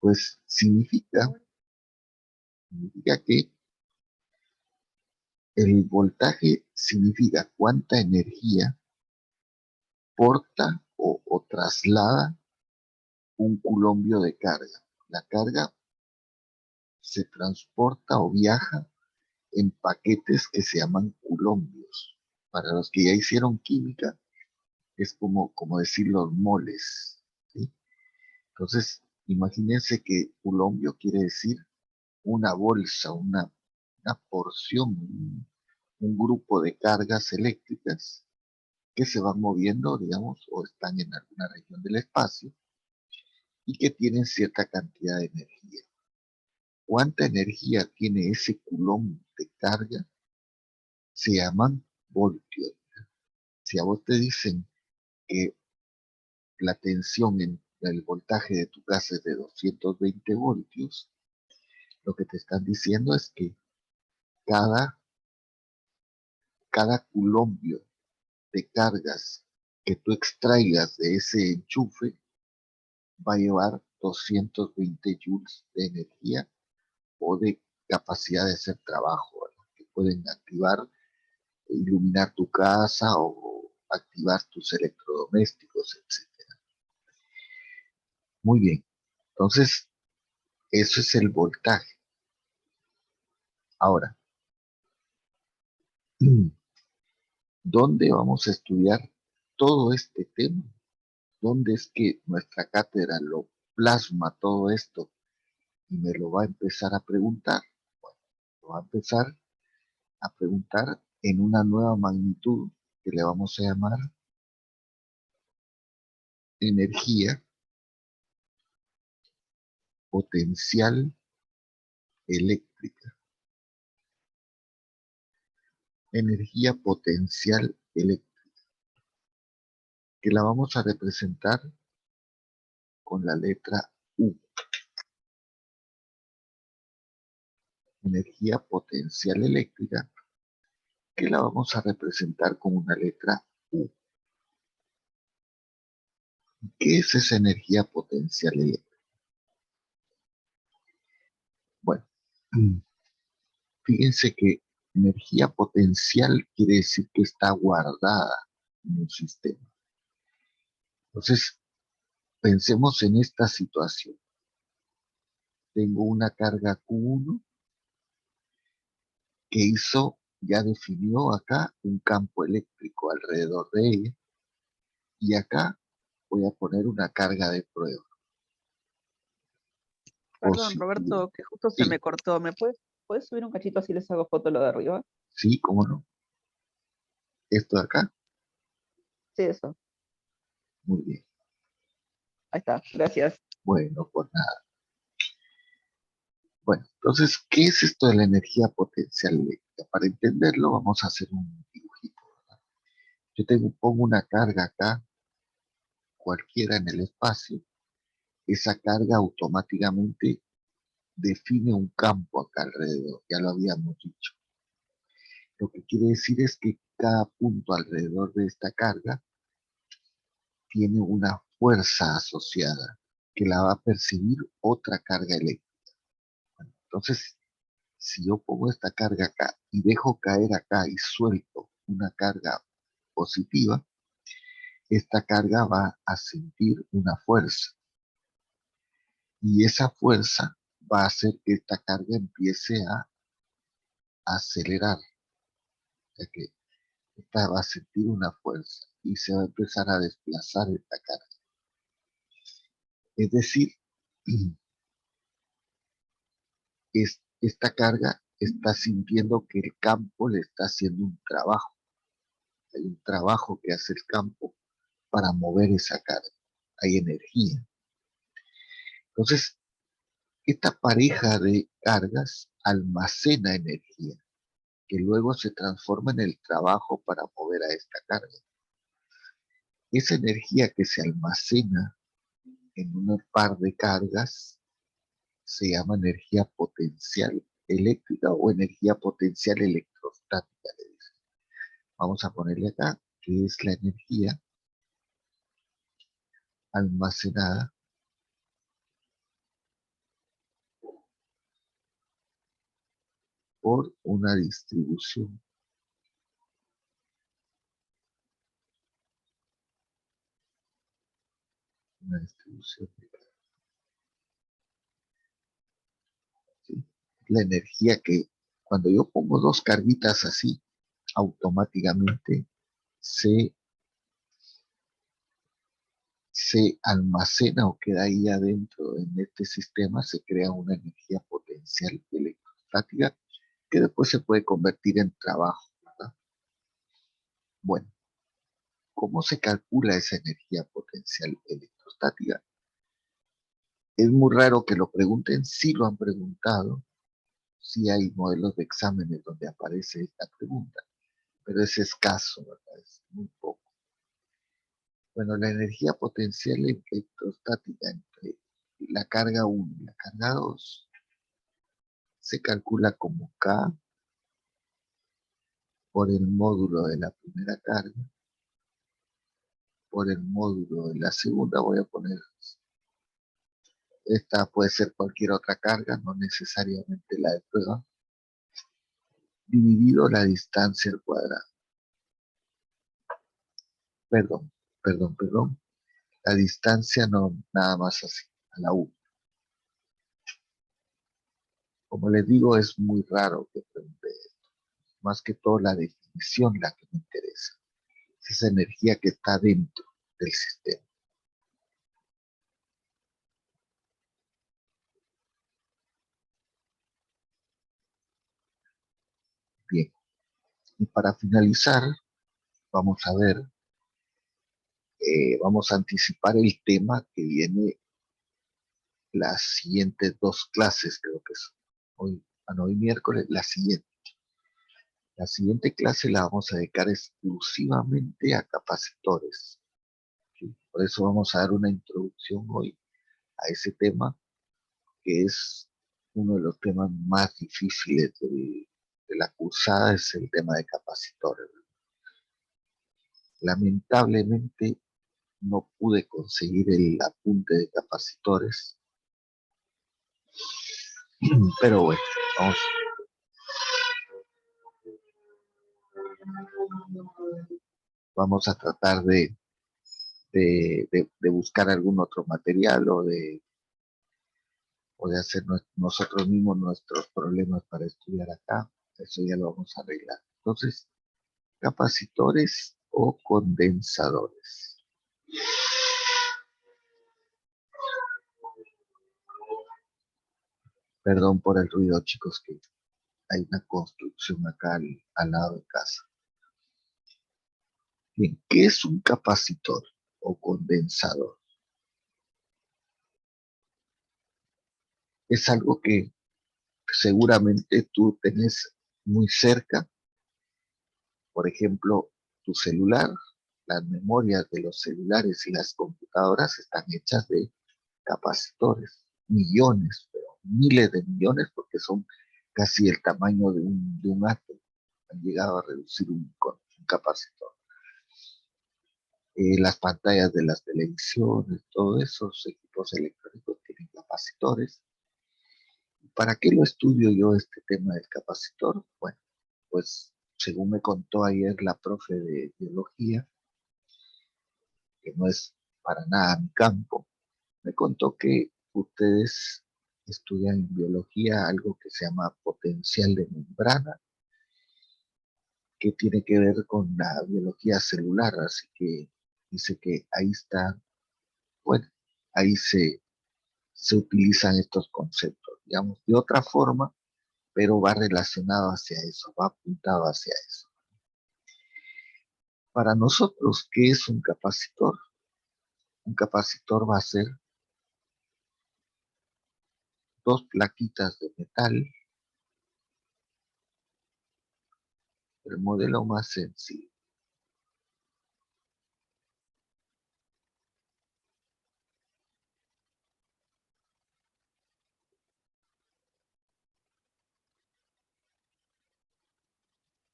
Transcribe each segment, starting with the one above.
Pues significa que el voltaje significa cuánta energía porta o traslada un culombio de carga. La carga se transporta o viaja en paquetes que se llaman culombios. Para los que ya hicieron química, es como decir los moles, ¿sí? Entonces, imagínense que culombio quiere decir una bolsa, una porción, un grupo de cargas eléctricas que se van moviendo, digamos, o están en alguna región del espacio y que tienen cierta cantidad de energía. ¿Cuánta energía tiene ese coulomb de carga? Se llaman voltios. Si a vos te dicen que la tensión en el voltaje de tu casa es de 220 voltios, lo que te están diciendo es que cada, cada culombio de cargas que tú extraigas de ese enchufe va a llevar 220 joules de energía o de capacidad de hacer trabajo, ¿verdad? Que pueden activar, iluminar tu casa o activar tus electrodomésticos, etc. Muy bien, entonces eso es el voltaje. Ahora, ¿dónde vamos a estudiar todo este tema? ¿Dónde es que nuestra cátedra lo plasma todo esto y me lo va a empezar a preguntar? Bueno, lo va a empezar a preguntar en una nueva magnitud que le vamos a llamar energía potencial eléctrica. Energía potencial eléctrica, que la vamos a representar con la letra U. Energía potencial eléctrica, que la vamos a representar con una letra U. ¿Qué es esa energía potencial eléctrica? Bueno, fíjense que energía potencial quiere decir que está guardada en un sistema. Entonces, pensemos en esta situación. Tengo una carga Q1 que ya definió acá un campo eléctrico alrededor de ella, y acá voy a poner una carga de prueba Perdón, positiva. Roberto, que justo se Sí, me cortó. ¿Puedes subir un cachito así les hago foto lo de arriba? sí, cómo no. Esto de acá, Sí, eso. muy bien. Ahí está, gracias. Bueno, pues nada. Bueno, entonces, ¿qué es esto de la energía potencial eléctrica? Para entenderlo, vamos a hacer un dibujito. Pongo una carga acá, cualquiera en el espacio. Esa carga automáticamente define un campo acá alrededor, ya lo habíamos dicho. Lo que quiere decir es que cada punto alrededor de esta carga tiene una fuerza asociada que la va a percibir otra carga eléctrica. Entonces, si yo pongo esta carga acá y dejo caer acá y suelto una carga positiva, esta carga va a sentir una fuerza, y esa fuerza va a hacer que esta carga empiece a acelerar, ya que esta va a sentir una fuerza y se va a empezar a desplazar esta carga. Es decir, esta carga está sintiendo que el campo le está haciendo un trabajo. Hay un trabajo que hace el campo para mover esa carga. Hay energía. Entonces, esta pareja de cargas almacena energía, que luego se transforma en el trabajo para mover a esta carga. Esa energía que se almacena en un par de cargas se llama energía potencial eléctrica o energía potencial electrostática, le dicen. Vamos a ponerle acá que es la energía almacenada por una distribución. Una distribución de carga, ¿sí? La energía que cuando yo pongo dos carguitas así, automáticamente se, se almacena o queda ahí adentro en este sistema, se crea una energía potencial electrostática que después se puede convertir en trabajo, ¿verdad? Bueno, ¿cómo se calcula esa energía potencial electrostática? Es muy raro que lo pregunten, sí lo han preguntado, sí hay modelos de exámenes donde aparece esta pregunta, pero es escaso, ¿verdad? Es muy poco. Bueno, la energía potencial electrostática entre la carga 1 y la carga 2 se calcula como K por el módulo de la primera carga, por el módulo de la segunda. Voy a poner, esta puede ser cualquier otra carga, no necesariamente la de prueba, dividido la distancia al cuadrado. Perdón, perdón. La distancia no, nada más así, a la U. Como les digo, es muy raro que pregunte esto. Más que todo la definición la que me interesa. Es esa energía que está dentro del sistema. Bien. Y para finalizar, vamos a ver, vamos a anticipar el tema que viene las siguientes dos clases, creo que es hoy, hoy miércoles, la siguiente. La siguiente clase la vamos a dedicar exclusivamente a capacitores, ¿sí? Por eso vamos a dar una introducción hoy a ese tema, que es uno de los temas más difíciles de la cursada, es el tema de capacitores. Lamentablemente no pude conseguir el apunte de capacitores, pero bueno, vamos, vamos a tratar de buscar algún otro material o de hacer nosotros mismos nuestros problemas para estudiar acá. Eso ya lo vamos a arreglar. Entonces, capacitores o condensadores. Perdón por el ruido, chicos, que hay una construcción acá al lado de casa. Bien, ¿qué es un capacitor o condensador? Es algo que seguramente tú tenés muy cerca, por ejemplo, tu celular. Las memorias de los celulares y las computadoras están hechas de capacitores, millones, pero miles de millones, porque son casi el tamaño de un átomo. Han llegado a reducir un capacitor. Las pantallas de las televisiones, todos esos equipos electrónicos tienen capacitores. ¿Para qué lo estudio yo este tema del capacitor? Bueno, pues según me contó ayer la profe de biología, que no es para nada mi campo, me contó que ustedes estudian en biología algo que se llama potencial de membrana, que tiene que ver con la biología celular, así que dice que ahí está, bueno, ahí se utilizan estos conceptos, digamos, de otra forma, pero va relacionado hacia eso, va apuntado hacia eso. Para nosotros, ¿qué es un capacitor? Un capacitor va a ser dos plaquitas de metal, el modelo más sencillo.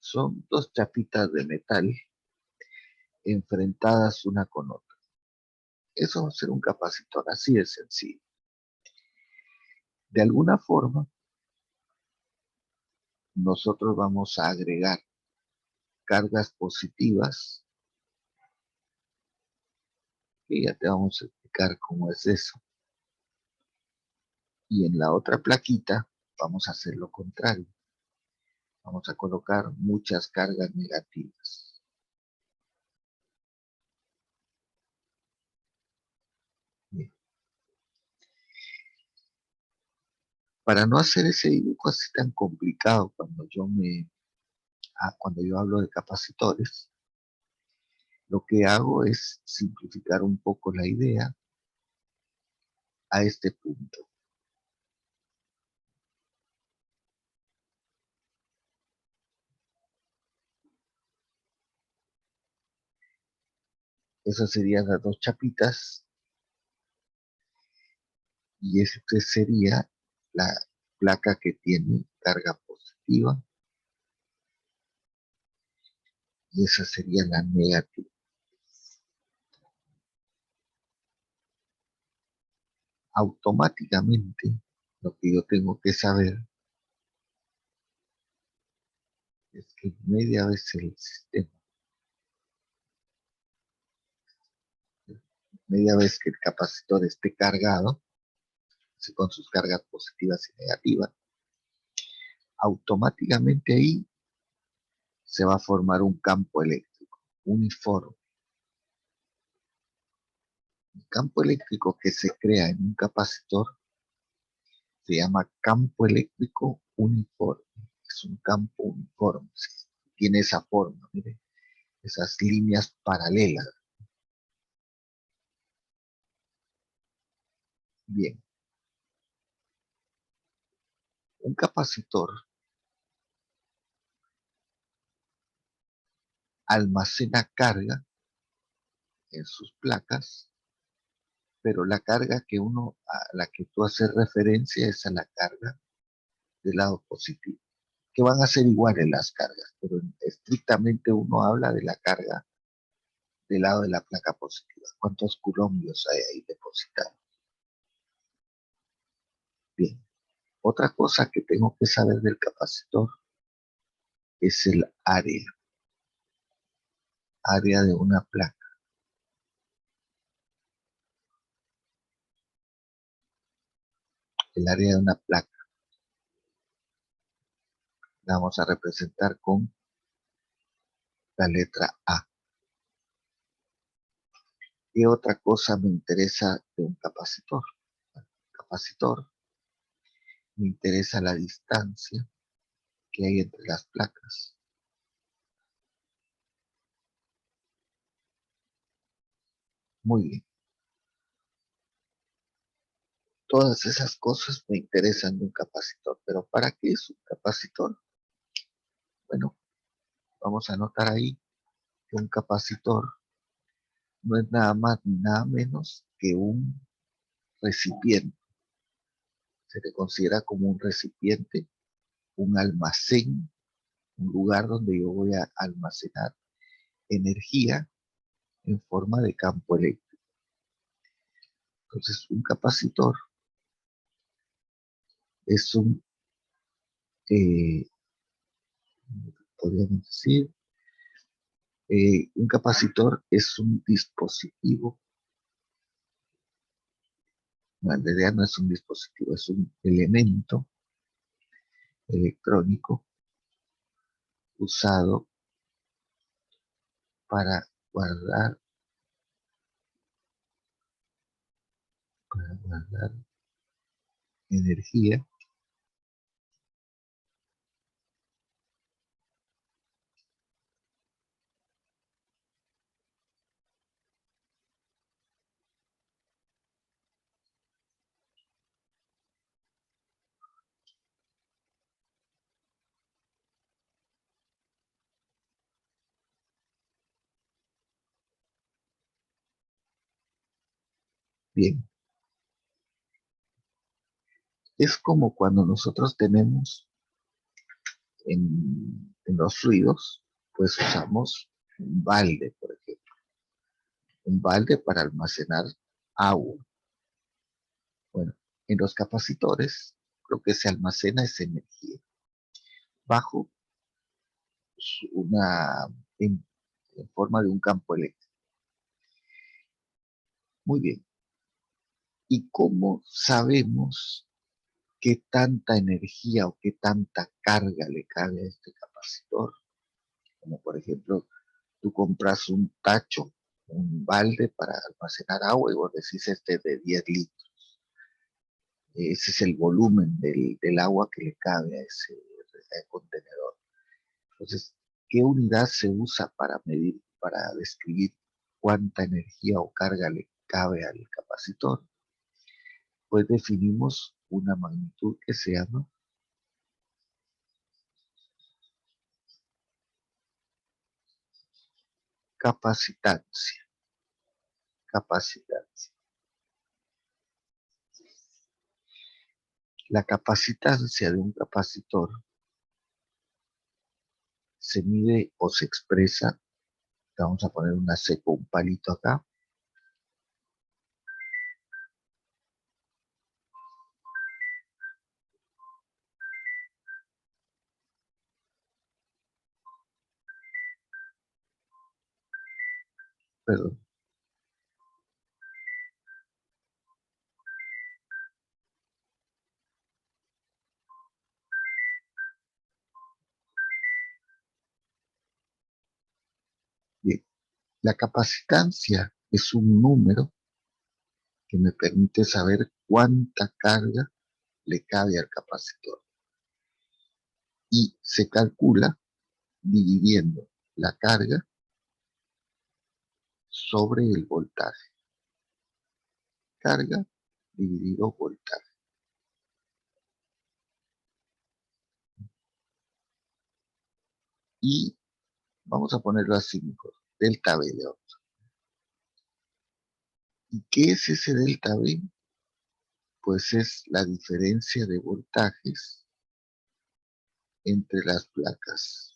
Son dos chapitas de metal enfrentadas una con otra. Eso va a ser un capacitor, así de sencillo. De alguna forma, nosotros vamos a agregar cargas positivas, que ya te vamos a explicar cómo es eso. Y en la otra plaquita vamos a hacer lo contrario. Vamos a colocar muchas cargas negativas. Bien. Para no hacer ese dibujo así tan complicado cuando yo hablo de capacitores, lo que hago es simplificar un poco la idea a este punto. Esas serían las dos chapitas y esta sería la placa que tiene carga positiva y esa sería la negativa. Automáticamente, lo que yo tengo que saber es que media vez el sistema, media vez que el capacitor esté cargado, con sus cargas positivas y negativas, automáticamente ahí se va a formar un campo eléctrico uniforme. El campo eléctrico que se crea en un capacitor se llama campo eléctrico uniforme. Es un campo uniforme. Tiene esa forma, mire, esas líneas paralelas. Bien, un capacitor almacena carga en sus placas, pero la carga a la que tú haces referencia es a la carga del lado positivo, que van a ser iguales las cargas, pero estrictamente uno habla de la carga del lado de la placa positiva. ¿Cuántos coulombios hay ahí depositados? Bien. Otra cosa que tengo que saber del capacitor es el área de una placa. El área de una placa la vamos a representar con la letra A. ¿Qué otra cosa me interesa de un capacitor? Capacitor, me interesa la distancia que hay entre las placas. Muy bien. Todas esas cosas me interesan de un capacitor, pero ¿para qué es un capacitor? Bueno, vamos a anotar ahí que un capacitor no es nada más ni nada menos que un recipiente. Se le considera como un recipiente, un almacén, un lugar donde yo voy a almacenar energía en forma de campo eléctrico. Entonces, un capacitor es eh, podríamos decir, un capacitor es un dispositivo, no, en realidad no es un dispositivo, es un elemento electrónico usado para guardar, para guardar energía bien. Es como cuando nosotros tenemos en los fluidos, pues usamos un balde, por ejemplo. Un balde para almacenar agua. Bueno, en los capacitores lo que se almacena es energía. bajo en, en forma de un campo eléctrico. Muy bien. ¿Y cómo sabemos qué tanta energía o qué tanta carga le cabe a este capacitor? Como por ejemplo, tú compras un tacho, un balde para almacenar agua y vos decís este es de 10 litros. Ese es el volumen del agua que le cabe a ese contenedor. Entonces, ¿qué unidad se usa para medir, para describir cuánta energía o carga le cabe al capacitor? Pues definimos una magnitud que se llama capacitancia. Capacitancia. La capacitancia de un capacitor se mide o se expresa, vamos a poner una C con un palito acá, perdón. Bien, la capacitancia es un número que me permite saber cuánta carga le cabe al capacitor y se calcula dividiendo la carga sobre el voltaje. Carga dividido voltaje. Y vamos a ponerlo así mejor, delta V de otro. ¿Y qué es ese delta V? Pues es la diferencia de voltajes entre las placas.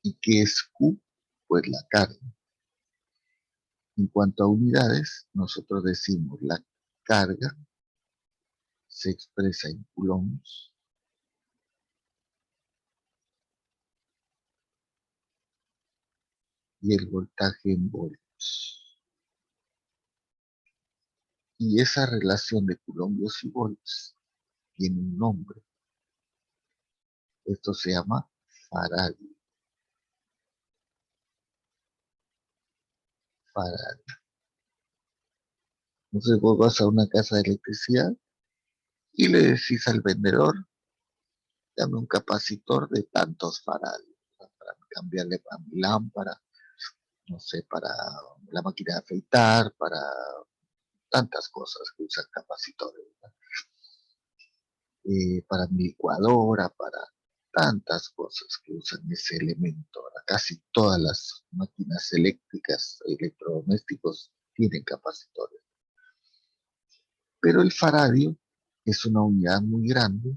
¿Y qué es Q? Pues la carga. En cuanto a unidades, nosotros decimos la carga se expresa en coulombs y el voltaje en volts. Y esa relación de coulombios y volts tiene un nombre. Esto se llama faradio. Faradio. Entonces vos vas a una casa de electricidad y le decís al vendedor, dame un capacitor de tantos faradios, para cambiarle a mi lámpara, no sé, para la máquina de afeitar, para tantas cosas que usan capacitores, para mi licuadora, para tantas cosas que usan ese elemento. ¿Verdad? Casi todas las máquinas eléctricas, electrodomésticos, tienen capacitores. Pero el faradio es una unidad muy grande,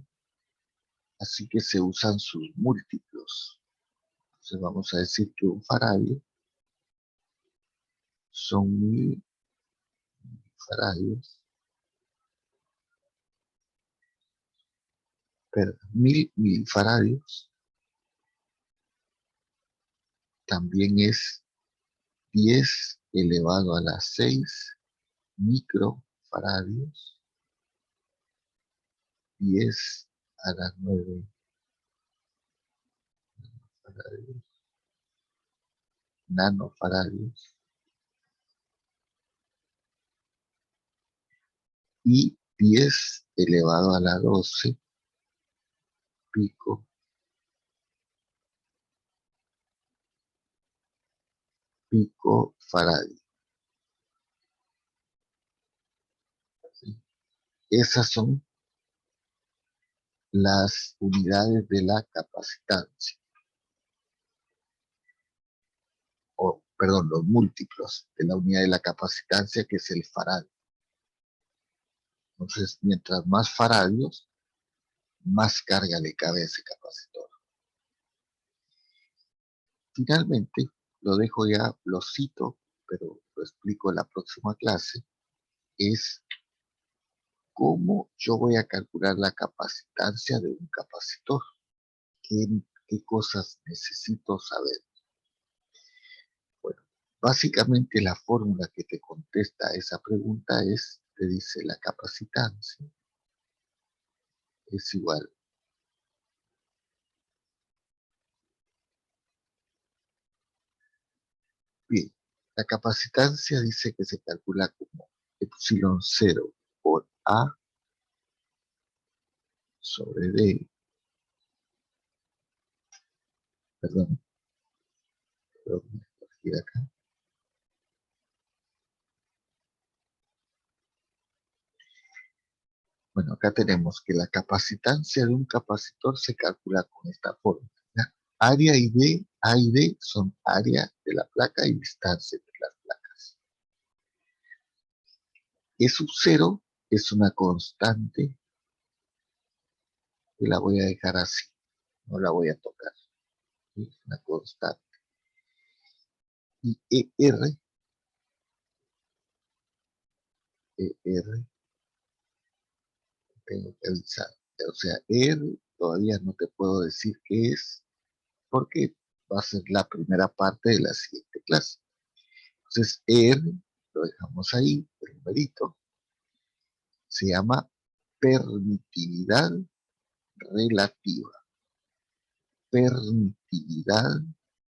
así que se usan sus múltiplos. Entonces vamos a decir que un faradio son 1000 faradios, perdón, 1000 milifaradios también es 10 elevado a la 6 microfaradios, 10 a la 9 faradios, nanofaradios y 10 elevado a la 12 pico picofaradio. ¿Sí? Esas son las unidades de la capacitancia, o perdón, los múltiplos de la unidad de la capacitancia que es el faradio. Entonces, mientras más faradios, más carga le cabe a ese capacitor. Finalmente, lo dejo ya, lo cito, pero lo explico en la próxima clase, es ¿Cómo yo voy a calcular la capacitancia de un capacitor? ¿Qué cosas necesito saber? Bueno, básicamente la fórmula que te contesta esa pregunta te dice la capacitancia es igual. Bien, la capacitancia dice que se calcula como epsilon 0 por A sobre D, perdón, voy a corregir acá. Bueno, acá tenemos que la capacitancia de un capacitor se calcula con esta fórmula. Área y D, A y D son área de la placa y distancia entre las placas. E sub 0 es una constante que la voy a dejar así, no la voy a tocar. ¿Sí? Es una constante. Y ER, tengo que avisar. O sea, ER todavía no te puedo decir qué es, porque va a ser la primera parte de la siguiente clase. Entonces, ER, lo dejamos ahí, el numerito, se llama permitividad relativa. Permitividad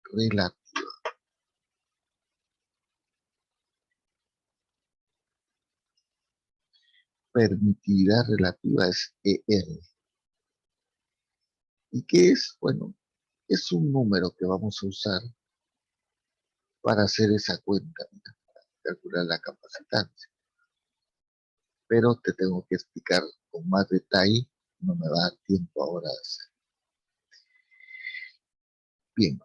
relativa. Permitividad relativa es ER. ¿Y qué es? Bueno, es un número que vamos a usar para hacer esa cuenta, para calcular la capacitancia. Pero te tengo que explicar con más detalle, no me va a dar tiempo ahora de hacer. Bien,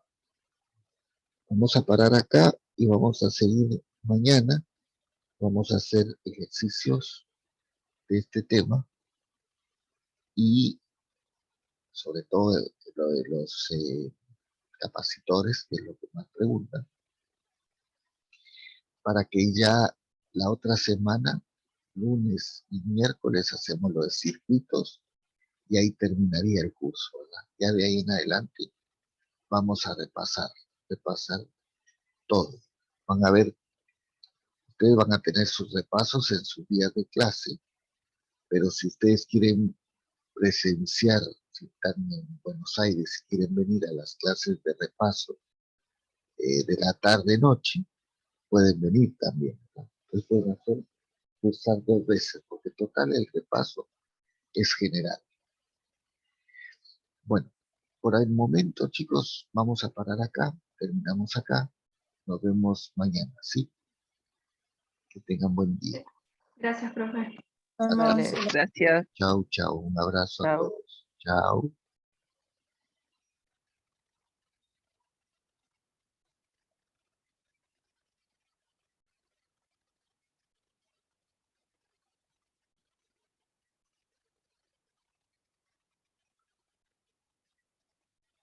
vamos a parar acá y vamos a seguir mañana. Vamos a hacer ejercicios de este tema y sobre todo lo de los capacitores, que es lo que más preguntan, para que ya la otra semana, lunes y miércoles, hacemos lo de circuitos y ahí terminaría el curso, ¿verdad? Ya de ahí en adelante vamos a repasar todo. Van a ver, ustedes van a tener sus repasos en sus días de clase, pero si ustedes quieren presenciar, si están en Buenos Aires, si quieren venir a las clases de repaso de la tarde-noche, pueden venir también, ¿verdad? Entonces pueden hacer, cursar 2 veces, porque total el repaso es general. Bueno, por el momento, chicos, vamos a parar acá, terminamos acá, nos vemos mañana, ¿sí? Que tengan buen día. Gracias, profe. Vale, gracias. Chau, chau, un abrazo a Chao. todos. Chao.